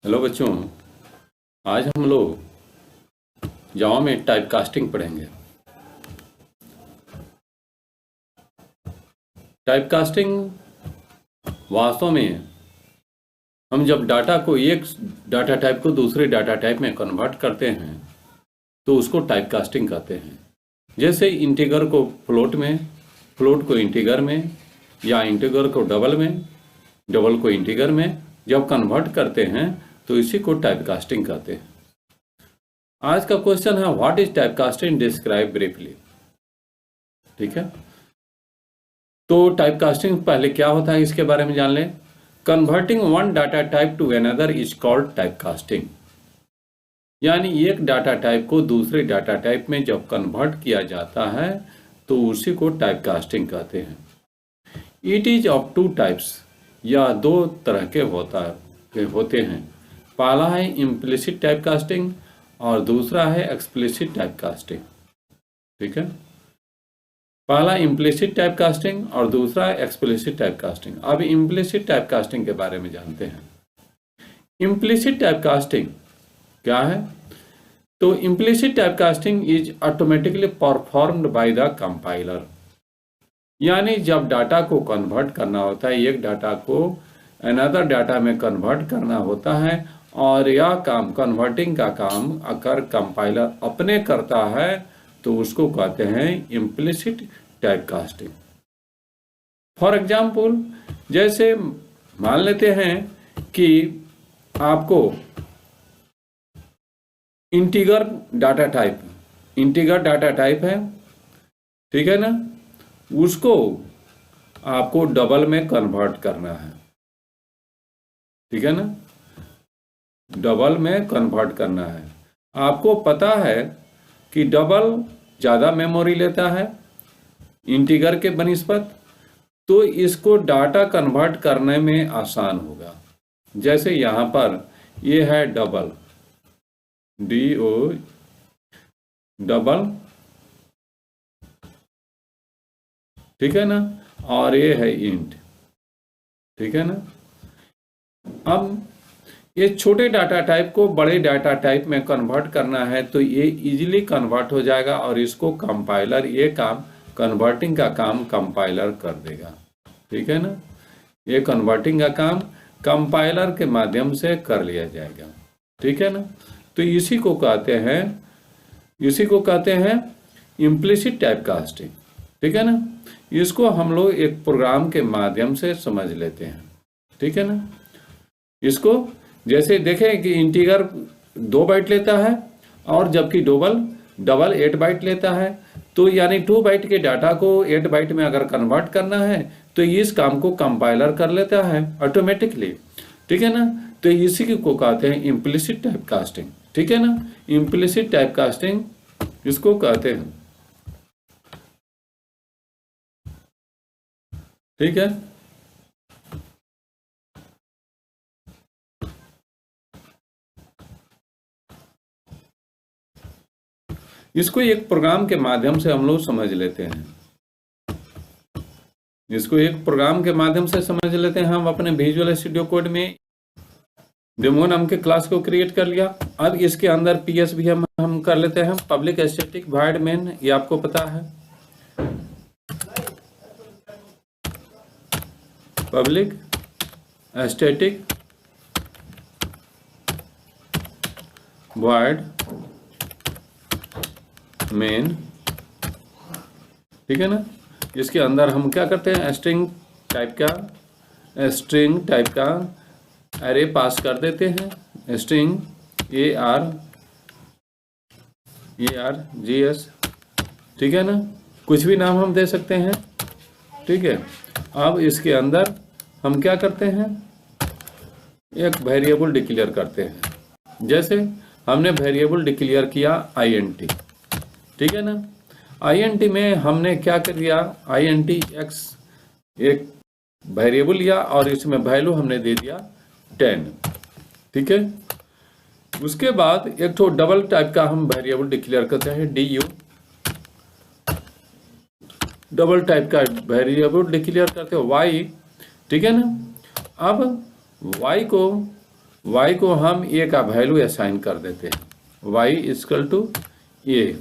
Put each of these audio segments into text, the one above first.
Hello बच्चों, आज हम लोग जावा में टाइप कास्टिंग पढ़ेंगे। टाइप कास्टिंग वास्तव में हम जब डाटा को एक डाटा टाइप को दूसरे डाटा टाइप में कन्वर्ट करते हैं तो उसको टाइप कास्टिंग कहते हैं। जैसे इंटीगर को फ्लोट में, फ्लोट को इंटीगर में, या इंटीगर को डबल में, डबल को इंटीगर में जब कन्वर्ट करते हैं तो इसी को टाइप कास्टिंग कहते हैं। आज का क्वेश्चन है what is type casting, describe briefly. ठीक है, तो टाइप कास्टिंग पहले क्या होता है इसके बारे में जान लें। Converting one data type two another is called type casting. यानी एक डाटा टाइप को दूसरे डाटा टाइप में जब कन्वर्ट किया जाता है तो उसी को टाइप कास्टिंग कहते हैं। It is of two types, या दो तरह के होते हैं। पहला है इम्प्लिसिट टाइप कास्टिंग और दूसरा है एक्सप्लिसिट टाइप कास्टिंग। ठीक है, पहला इम्प्लिसिट टाइप कास्टिंग और दूसरा एक्सप्लिसिट टाइप कास्टिंग। अब इम्प्लिसिट टाइप कास्टिंग के बारे में जानते हैं। इम्प्लिसिट टाइप कास्टिंग क्या है? तो implicit type casting is automatically performed by the compiler. यानी जब डाटा को कन्वर्ट करना होता है, एक डाटा को अनदर डाटा में कन्वर्ट करना होता है और यह काम, कन्वर्टिंग का काम अगर कंपाइलर अपने करता है तो उसको कहते हैं implicit type casting. For example, जैसे मान लेते हैं कि आपको इंटीगर डाटा टाइप है, ठीक है ना, उसको आपको डबल में कन्वर्ट करना है। ठीक है ना, डबल में कन्वर्ट करना है। आपको पता है कि डबल ज़्यादा मेमोरी लेता है इंटीगर के बनिस्बत, तो इसको डाटा कन्वर्ट करने में आसान होगा। जैसे यहाँ पर ये है डबल, DO डबल, ठीक है ना, और ये है इंट। ठीक है ना, अब ये छोटे डाटा टाइप को बड़े डाटा टाइप में कन्वर्ट करना है तो ये इजीली कन्वर्ट हो जाएगा और इसको कंपाइलर, ये काम कन्वर्टिंग का काम कंपाइलर कर देगा। ठीक है ना, ये कन्वर्टिंग का काम कंपाइलर के माध्यम से कर लिया जाएगा। ठीक है ना, तो इसी को कहते हैं इम्प्लिसिट टाइप कास्टिंग। ठीक है ना, इसको हम लोग एक प्रोग्राम के माध्यम से समझ लेते हैं। ठीक है ना, इसको जैसे देखें कि इंटीगर 2 बाइट लेता है और जबकि डबल 8 बाइट लेता है, तो यानी 2 बाइट के डाटा को 8 बाइट में अगर कन्वर्ट करना है तो इस काम को कंपाइलर कर लेता है ऑटोमेटिकली। ठीक है ना, तो इसी को कहते हैं इम्प्लिसिट टाइप कास्टिंग। ठीक है ना, इम्प्लिसिट टाइप कास्टिंग इसको कहते हैं। ठीक है, इसको एक प्रोग्राम के माध्यम से हम लोग समझ लेते हैं। इसको एक प्रोग्राम के माध्यम से समझ लेते हैं। हम अपने विजुअल स्टूडियो कोड में डेमो नाम के क्लास को क्रिएट कर लिया। अब इसके अंदर PS भी हम कर लेते हैं, पब्लिक स्टैटिक वॉइड मेन, ये आपको पता है। Public static void main. ठीक है ना, इसके अंदर हम क्या करते हैं, स्ट्रिंग टाइप का अरे पास कर देते हैं। String ARGS। ठीक है ना, कुछ भी नाम हम दे सकते हैं। ठीक है, अब इसके अंदर हम क्या करते हैं, एक वेरिएबल डिक्लेयर करते हैं। जैसे हमने वेरिएबल डिक्लेयर किया INT। ठीक है ना, INT में हमने क्या कर दिया, INT x एक वेरिएबल लिया और इसमें वैल्यू हमने दे दिया 10। ठीक है, उसके बाद एक तो डबल टाइप का हम वेरिएबल डिक्लेयर करते हैं, DU डबल टाइप का वेरिएबल डिक्लेयर करते हैं Y। ठीक है ना, अब Y को y को हम a का वैल्यू असाइन कर देते हैं, y equal to a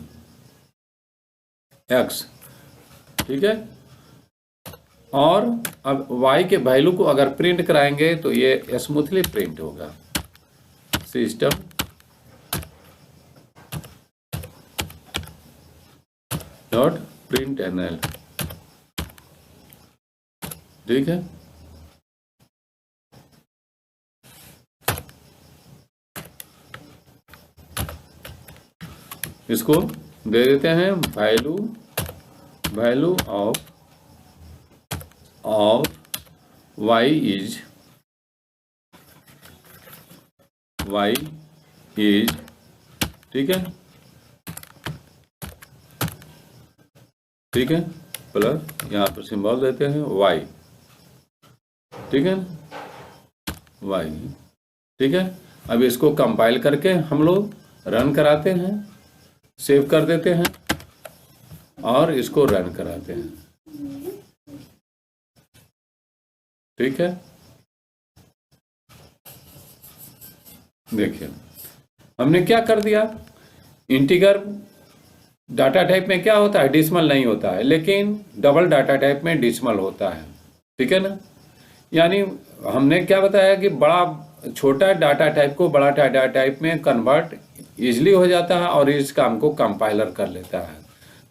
x, ठीक है। और अब y के वैल्यू को अगर प्रिंट कराएंगे तो ये स्मूथली प्रिंट होगा। सिस्टम डॉट प्रिंट एनएल, ठीक है। इसको दे देते हैं वैल्यू ऑफ y इज ठीक है, ठीक है, प्लस यहाँ पर सिंबल देते हैं y, ठीक है, y, ठीक है। अब इसको कंपाइल करके हम लोग रन कराते हैं, सेव कर देते हैं और इसको रन कराते हैं, ठीक है। देखिए हमने क्या कर दिया, इंटीगर डाटा टाइप में क्या होता है, डेसिमल नहीं होता है, लेकिन डबल डाटा टाइप में डेसिमल होता है, ठीक है ना। यानी हमने क्या बताया कि छोटा डाटा टाइप को बड़ा डाटा टाइप में कन्वर्ट इजीली हो जाता है और इस काम को कंपाइलर कर लेता है।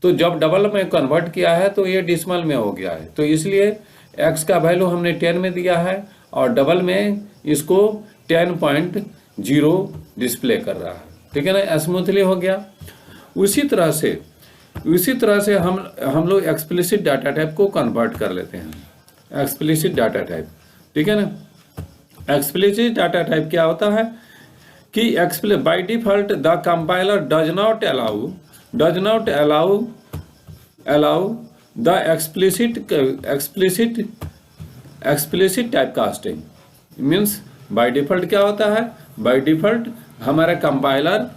तो जब डबल में कन्वर्ट किया है तो ये डेसिमल में हो गया है, तो इसलिए x का वैल्यू हमने 10 में दिया है और डबल में इसको 10.0 डिस्प्ले कर रहा है, ठीक है ना, स्मूथली हो गया। उसी तरह से हम लोग एक्सप्लिसिट डाटा टाइप को कन्वर्ट कर लेते हैं, एक्सप्लिसिट डाटा टाइप, ठीक है ना। एक्सप्लिसिट डाटा टाइप क्या होता है कि by default the compiler does not allow the explicit type casting. Means by default क्या होता है, बाय डिफॉल्ट हमारा कंपाइलर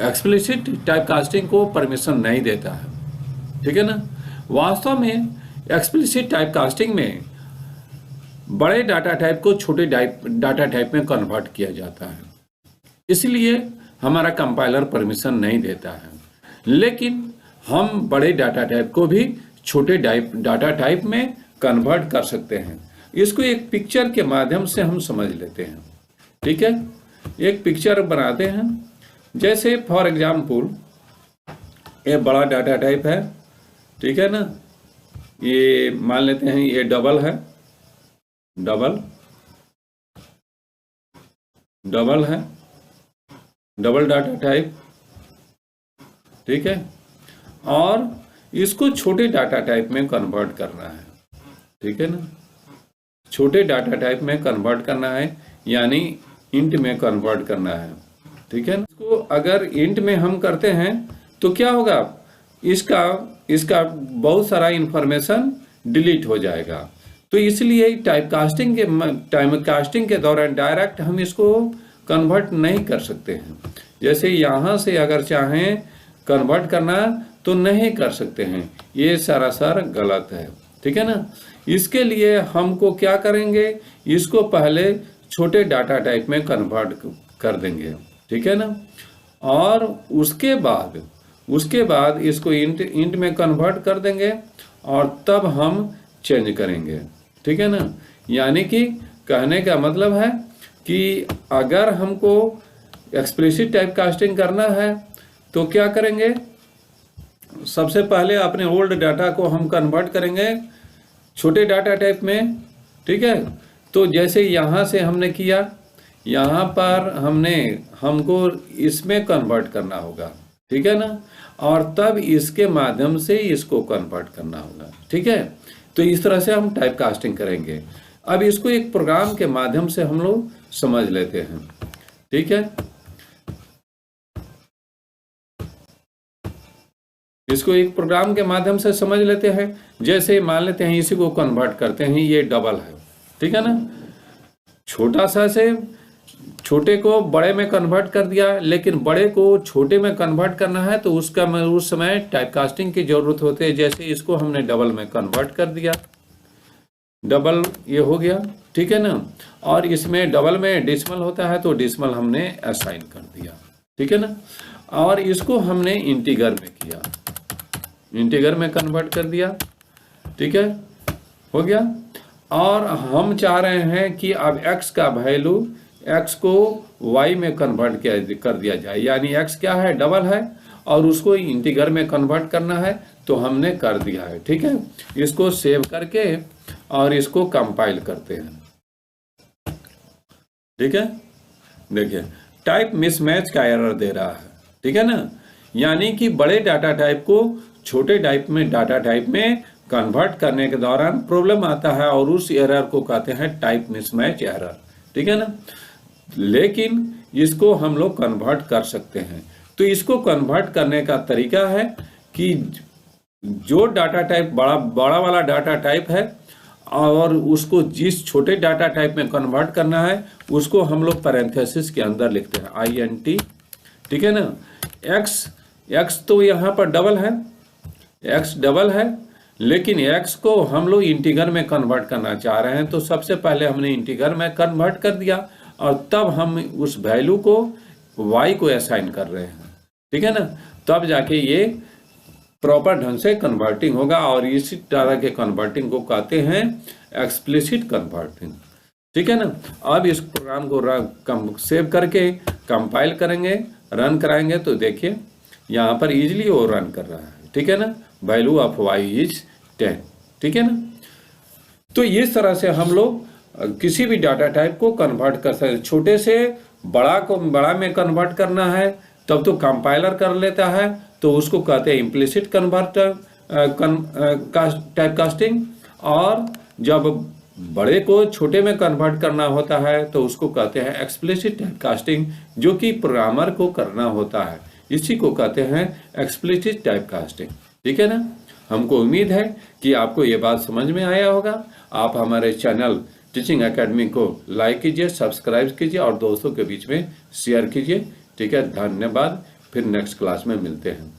एक्सप्लिसिट टाइप कास्टिंग को परमिशन नहीं देता है, ठीक है ना। वास्तव में एक्सप्लिसिट टाइप कास्टिंग में बड़े डाटा टाइप को छोटे डाटा टाइप में कन्वर्ट किया जाता है, इसलिए हमारा कंपाइलर परमिशन नहीं देता है। लेकिन हम बड़े डाटा टाइप को भी छोटे डाटा टाइप में कन्वर्ट कर सकते हैं। इसको एक पिक्चर के माध्यम से हम समझ लेते हैं, ठीक है। एक पिक्चर बनाते हैं, जैसे फॉर एग्जाम्पल ये बड़ा डाटा टाइप है, ठीक है ना, ये मान लेते हैं ये डबल है, डबल डाटा टाइप, ठीक है। और इसको छोटे डाटा टाइप में कन्वर्ट करना है, ठीक है ना, छोटे डाटा टाइप में कन्वर्ट करना है, यानी इंट में कन्वर्ट करना है, ठीक है ना। इसको अगर इंट में हम करते हैं तो क्या होगा, इसका बहुत सारा इंफॉर्मेशन डिलीट हो जाएगा। तो इसलिए टाइप कास्टिंग के दौरान डायरेक्ट हम इसको कन्वर्ट नहीं कर सकते हैं। जैसे यहाँ से अगर चाहें कन्वर्ट करना तो नहीं कर सकते हैं, ये सरासर गलत है, ठीक है ना। इसके लिए हमको क्या करेंगे, इसको पहले छोटे डाटा टाइप में कन्वर्ट कर देंगे, ठीक है ना। और उसके बाद इसको इंट में कन्वर्ट कर देंगे और तब हम चेंज करेंगे, ठीक है ना। यानी कि कहने का मतलब है कि अगर हमको एक्सप्लिसिट टाइप कास्टिंग करना है तो क्या करेंगे, सबसे पहले अपने ओल्ड डाटा को हम कन्वर्ट करेंगे छोटे डाटा टाइप में, ठीक है। तो जैसे यहाँ से हमने किया, यहाँ पर हमको इसमें कन्वर्ट करना होगा, ठीक है ना, और तब इसके माध्यम से इसको कन्वर्ट करना होगा, ठीक है। तो इस तरह से हम टाइप कास्टिंग करेंगे। अब इसको एक प्रोग्राम के माध्यम से हम लोग समझ लेते हैं, ठीक है। इसको एक प्रोग्राम के माध्यम से समझ लेते हैं। जैसे मान लेते हैं इसी को कन्वर्ट करते हैं, ये डबल है, ठीक है ना। छोटा सा से छोटे को बड़े में कन्वर्ट कर दिया, लेकिन बड़े को छोटे में कन्वर्ट करना है तो उस समय टाइप कास्टिंग की जरूरत होती है। जैसे इसको हमने डबल में कन्वर्ट कर दिया, डबल ये हो गया, ठीक है ना। और इसमें डबल में डेसिमल होता है तो डेसिमल हमने असाइन कर दिया, ठीक है ना। और इसको हमने इंटीगर में किया, इंटीगर में कन्वर्ट कर दिया, ठीक है, हो गया। और हम चाह रहे हैं कि अब x का वैल्यू x को y में कन्वर्ट कर दिया जाए, यानी x क्या है, डबल है, और उसको इंटीगर में कन्वर्ट करना है, तो हमने कर दिया है, ठीक है। इसको सेव करके और इसको कंपाइल करते हैं, ठीक है। देखिए टाइप मिसमैच का एरर दे रहा है, ठीक है ना, यानी कि बड़े डाटा टाइप को छोटे डाटा टाइप में कन्वर्ट करने के दौरान प्रॉब्लम आता है और उस एरर को कहते हैं टाइप मिसमैच एरर, ठीक है ना। लेकिन इसको हम लोग कन्वर्ट कर सकते हैं। तो इसको कन्वर्ट करने का तरीका है कि जो डाटा टाइप बड़ा वाला डाटा टाइप है और उसको जिस छोटे डाटा टाइप में कन्वर्ट करना है उसको हम लोग पैरेंथेसिस के अंदर लिखते हैं INT, ठीक है ना। x तो यहाँ पर डबल है, x डबल है, लेकिन x को हम लोग इंटीगर में कन्वर्ट करना चाह रहे हैं, तो सबसे पहले हमने इंटीगर में कन्वर्ट कर दिया और तब हम उस वैल्यू को y को असाइन कर रहे हैं, ठीक है ना। तब जाके ये प्रॉपर ढंग से कन्वर्टिंग होगा और इसी तरह के कन्वर्टिंग को कहते हैं एक्सप्लिसिट कन्वर्टिंग, ठीक है ना। अब इस प्रोग्राम को सेव करके कंपाइल करेंगे, रन कराएंगे, तो देखिए यहाँ पर इजीली वो रन कर रहा है, ठीक है ना। वैल्यू ऑफ y इज 10, ठीक है ना। तो इस तरह से हम लोग किसी भी डाटा टाइप को कन्वर्ट कर सकते हैं। छोटे से बड़ा को बड़ा में कन्वर्ट करना है तब तो कंपाइलर कर लेता है, तो उसको कहते हैं इम्प्लिसिट कन्वर्टर टाइप कास्टिंग, और जब बड़े को छोटे में कन्वर्ट करना होता है तो उसको कहते हैं एक्सप्लिसिट टाइप कास्टिंग, जो कि प्रोग्रामर को करना होता है। इसी को कहते हैं एक्सप्लिसिट टाइप कास्टिंग, ठीक है ना। हमको उम्मीद है कि आपको ये बात समझ में आया होगा। आप हमारे चैनल टीचिंग एकेडमी को लाइक कीजिए, सब्सक्राइब कीजिए और दोस्तों के बीच में शेयर कीजिए, ठीक है। धन्यवाद, फिर नेक्स्ट क्लास में मिलते हैं।